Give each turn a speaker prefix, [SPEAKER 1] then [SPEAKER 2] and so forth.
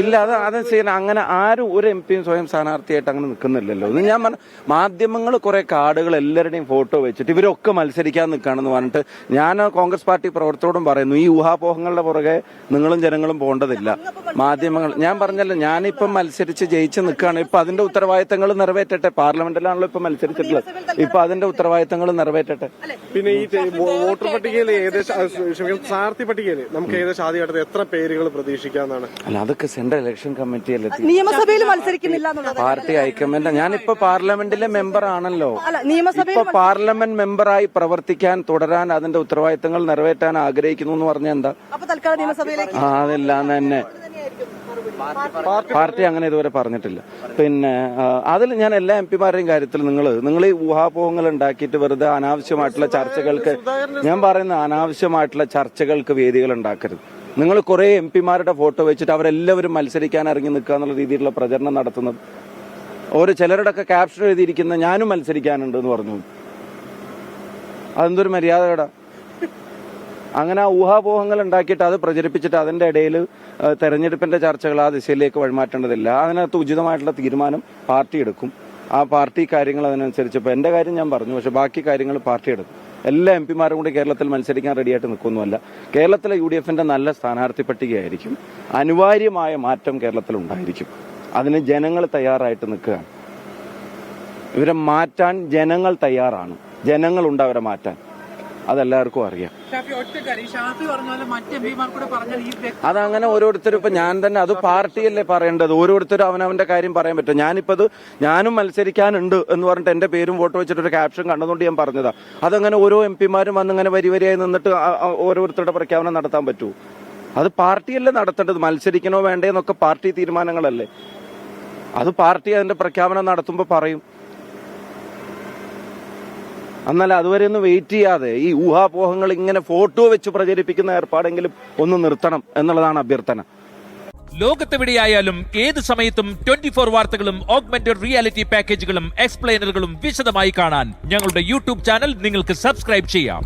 [SPEAKER 1] ഇല്ല, അത് ചെയ്യണം. അങ്ങനെ ആരും ഒരു എം പിയും സ്വയം സ്ഥാനാർത്ഥിയായിട്ട് അങ്ങനെ നിൽക്കുന്നില്ലല്ലോ. ഇത് ഞാൻ മാധ്യമങ്ങൾ കുറെ കാർഡുകൾ എല്ലാവരുടെയും ഫോട്ടോ വെച്ചിട്ട് ഇവരൊക്കെ മത്സരിക്കാൻ നിൽക്കുകയാണെന്ന് പറഞ്ഞിട്ട് ഞാൻ കോൺഗ്രസ് പാർട്ടി പ്രവർത്തകരോടും പറയുന്നു, ഈ ഊഹാപോഹങ്ങളുടെ പുറകെ നിങ്ങളും ജനങ്ങളും പോകേണ്ടതില്ല. മാധ്യമങ്ങൾ, ഞാൻ പറഞ്ഞല്ലോ, ഞാനിപ്പം മത്സരിച്ച് ജയിച്ച് നിൽക്കുകയാണ്. ഇപ്പൊ അതിന്റെ ഉത്തരവാദിത്തങ്ങൾ നിറവേറ്റട്ടെ. പാർലമെന്റിലാണല്ലോ ഇപ്പൊ മത്സരിച്ചിട്ടുള്ളത്. ഇപ്പൊ അതിന്റെ ഉത്തരവാദിത്തങ്ങൾ നിറവേറ്റട്ടെ.
[SPEAKER 2] പിന്നെ ഈ വോട്ടർ പട്ടികയിൽ സ്ഥാനാർത്ഥി പട്ടികയിൽ നമുക്ക് ഏകദേശം ആദ്യഘട്ടത്തിൽ എത്ര പേരുകൾ പ്രതീക്ഷിക്കാന്നാണ്?
[SPEAKER 1] അല്ല, അതൊക്കെ സെൻട്രൽ ഇലക്ഷൻ കമ്മിറ്റിയല്ലേ,
[SPEAKER 3] നിയമസഭയിൽ മത്സരിക്കുന്നില്ല.
[SPEAKER 1] Party high command. ഞാനിപ്പോ പാർലമെന്റിലെ മെമ്പർ ആണല്ലോ. ഇപ്പൊ പാർലമെന്റ് മെമ്പറായി പ്രവർത്തിക്കാൻ തുടരാൻ അതിന്റെ ഉത്തരവാദിത്തങ്ങൾ നിറവേറ്റാൻ ആഗ്രഹിക്കുന്നു എന്ന് പറഞ്ഞാൽ എന്താ? അതെല്ലാം തന്നെ പാർട്ടി അങ്ങനെ ഇതുവരെ പറഞ്ഞിട്ടില്ല. പിന്നെ അതിൽ ഞാൻ എല്ലാ എം പിമാരുടെയും കാര്യത്തിൽ നിങ്ങൾ ഈ ഊഹാപോഹങ്ങൾ ഉണ്ടാക്കിയിട്ട് വെറുതെ അനാവശ്യമായിട്ടുള്ള ചർച്ചകൾക്ക്, ഞാൻ പറയുന്ന അനാവശ്യമായിട്ടുള്ള ചർച്ചകൾക്ക് വേദികൾ ഉണ്ടാക്കരുത്. നിങ്ങൾ കുറെ എം പിമാരുടെ ഫോട്ടോ വെച്ചിട്ട് അവരെല്ലാവരും മത്സരിക്കാൻ ഇറങ്ങി നിൽക്കുക എന്നുള്ള രീതിയിലുള്ള പ്രചരണം നടത്തുന്നത്. ചിലരുടെ ഒക്കെ ക്യാപ്ഷൻ എഴുതിയിരിക്കുന്ന ഞാനും മത്സരിക്കാനുണ്ട് എന്ന് പറഞ്ഞു. അതെന്തൊരു മര്യാദകേടാ. അങ്ങനെ ആ ഊഹാപോഹങ്ങൾ ഉണ്ടാക്കിയിട്ട് അത് പ്രചരിപ്പിച്ചിട്ട് അതിന്റെ ഇടയിൽ തെരഞ്ഞെടുപ്പിന്റെ ചർച്ചകൾ ആ ദിശയിലേക്ക് വഴിമാറ്റേണ്ടതില്ല. അതിനകത്ത് ഉചിതമായിട്ടുള്ള തീരുമാനം പാർട്ടി എടുക്കും. ആ പാർട്ടി കാര്യങ്ങൾ അതിനനുസരിച്ച്, ഇപ്പൊ എന്റെ കാര്യം ഞാൻ പറഞ്ഞു, പക്ഷെ ബാക്കി കാര്യങ്ങൾ പാർട്ടി എടുക്കും. എല്ലാ എം പിമാരും കൂടി കേരളത്തിൽ മത്സരിക്കാൻ റെഡിയായിട്ട് നിൽക്കൊന്നുമല്ല. കേരളത്തിലെ UDFന്റെ നല്ല സ്ഥാനാർത്ഥി പട്ടികയായിരിക്കും. അനിവാര്യമായ മാറ്റം കേരളത്തിൽ ഉണ്ടായിരിക്കും. അതിന് ജനങ്ങൾ തയ്യാറായിട്ട് നിൽക്കുകയാണ്. ഇവരെ മാറ്റാൻ ജനങ്ങൾ തയ്യാറാണ്. ജനങ്ങളുണ്ട് അവരെ മാറ്റാൻ. അതെല്ലാവർക്കും അറിയാം. അതങ്ങനെ ഓരോരുത്തരും, ഇപ്പൊ ഞാൻ തന്നെ, അത് പാർട്ടിയല്ലേ പറയേണ്ടത്. ഓരോരുത്തരും അവനവന്റെ കാര്യം പറയാൻ പറ്റും. ഞാനും മത്സരിക്കാനുണ്ട് എന്ന് പറഞ്ഞിട്ട് എന്റെ പേരും ഫോട്ടോ വെച്ചിട്ട് ഒരു ക്യാപ്ഷൻ കണ്ടതുകൊണ്ട് ഞാൻ പറഞ്ഞതാ. അതങ്ങനെ ഓരോ എം പിമാരും വന്നിങ്ങനെ വരിവരിയായി നിന്നിട്ട് ഓരോരുത്തരുടെ പ്രഖ്യാപനം നടത്താൻ പറ്റൂ? അത് പാർട്ടിയല്ലേ നടത്തേണ്ടത്. മത്സരിക്കണോ വേണ്ടേ എന്നൊക്കെ പാർട്ടി തീരുമാനങ്ങളല്ലേ. അത് പാർട്ടി അതിന്റെ പ്രഖ്യാപനം നടത്തുമ്പോൾ പറയും. എന്നാൽ അതുവരെ ഒന്ന് വെയിറ്റ് ചെയ്യാതെ ഈ ഊഹാപോഹങ്ങൾ ഇങ്ങനെ ഫോട്ടോ വെച്ച് പ്രചരിപ്പിക്കുന്ന ഏർപ്പാടെങ്കിലും ഒന്ന് നിർത്തണം എന്നുള്ളതാണ് അഭ്യർത്ഥന.
[SPEAKER 4] ലോകത്തെവിടെയായാലും ഏത് സമയത്തും 24 വാർത്തകളും ഓഗ്മെന്റഡ് റിയാലിറ്റി പാക്കേജുകളും എക്സ്പ്ലെയിനറുകളും വിശദമായി കാണാൻ ഞങ്ങളുടെ യൂട്യൂബ് ചാനൽ നിങ്ങൾക്ക് സബ്സ്ക്രൈബ് ചെയ്യാം.